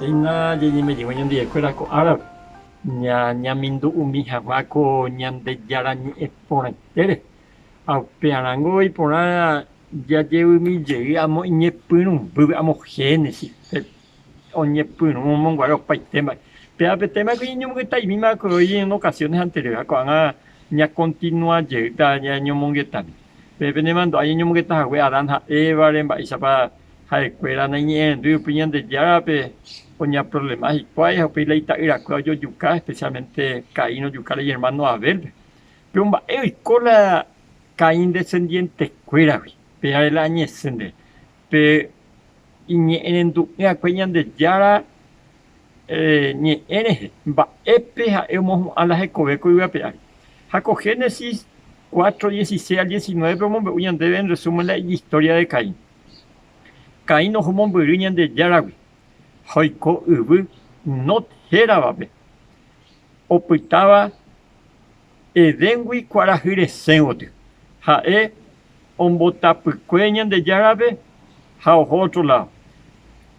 Reina Yeñimeji ñandeiekuéra ko árape ñamindu'umi hag̃ua ko Ñandejára ñe'ẽporãitere ha upe'arãngo iporã jajevymijey amo iñepyrũmbýpe amo Génesis oñepyrũ omonguare opaite mba'e pe'apetémako iñomongeta'imímako en ocasiones anteriores ko'ág̃a ñacontinuajeýta ñañomongetami pe nemandu'ái ñañomongetahague Adán ha Évare mba'éichapa ha'ekuéra nañe'ẽrendúi upéi Ñandejárape oñaproblema hikuái ha upéi la ita'yrakuéra ojojuka especialmente Caín ojuka la hermano Abelpe pero mba'e oiko la Caín descendientekuéragui pe la añesẽnde pe iñe'ẽrendu'y'akue Ñandejára ñe'ẽ rehe mba'épe ha'e omohu'ã la hekove ko yvape ári ha ko Génesis 4:16 al 19 omombe'u ñandéve en resumen la historia de Caín. Caín ohomombyry Ñandejáragui ha oiko yvy Not héravape opytáva Edéngui kuarahy resẽ gotyo ha'e ombotapykue Ñandejárape ha oho otro lado.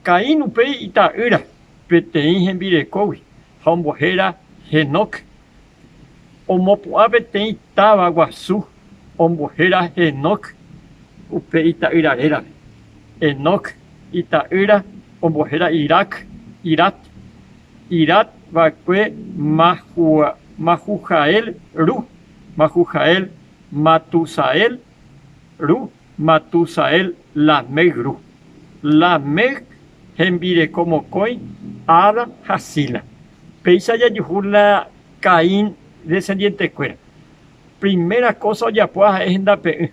Caín upéi ita'ýra peteĩ hembirekógui ha ombohéra Henok omopu'ã peteĩ táva guasu ombohéra Henok upe ita'ýrarérape. Enok ita'ýra ombohéra Irat vakue Mahujael Ru Mahujael Matusael Ru Matusael Lamec Ru Lamec hembireko mokõi Ada ha Sila péicha jajuhu la Caín descendientekuéra primera cosa ojapo ha'e hendape'ỹ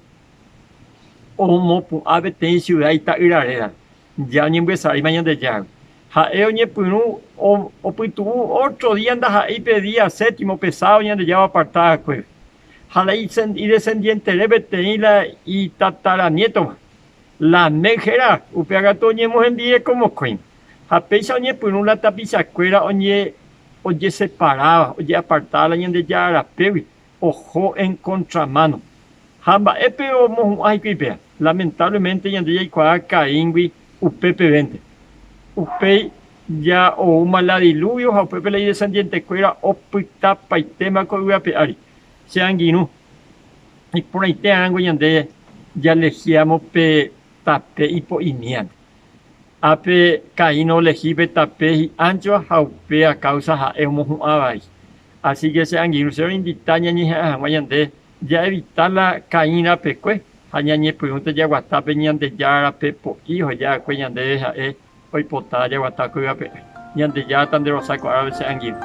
omopu'ã peteĩ ciudad ita'ýraréra ya oñembyasarýma Ñandejára ha'e oñepyrũ opytu'u otro día ndaha'éipe día séptimo pesado Ñandejára apartadakuépe ha la idescendientere peteĩ la itataranietóma Lamec héra upe ágatu oñemohembireko mokõi ha péicha oñepyrũ la tapichakuéra ojeseparava ojeapartava la Ñandejárapegui oho en contramano ha mba'épe omohu'ã hikuipea lamentablemente ñande jaikuaa Caíngui upépevénte upéi ja oúma la diluvio ha upépe la idescendientekuéra opytapaitémako yvape ári che angirũ iporãite'arãngo ñande jalehíamo pe tape ipo'imíame ápe Caín olejí pe tape hi'ãnchova ha upe a causa ha'e omohu'ãvai así que che angirũ che oindita ñañehẽ'ã hag̃ua ñande ya evitar la Caín rapekue ha ñañepyrũta jaguatápe Ñandejárape po'i hojakue ñande ha'e oipota jaguata ko yvape Ñandejára Tande Rosako árape che angirũ.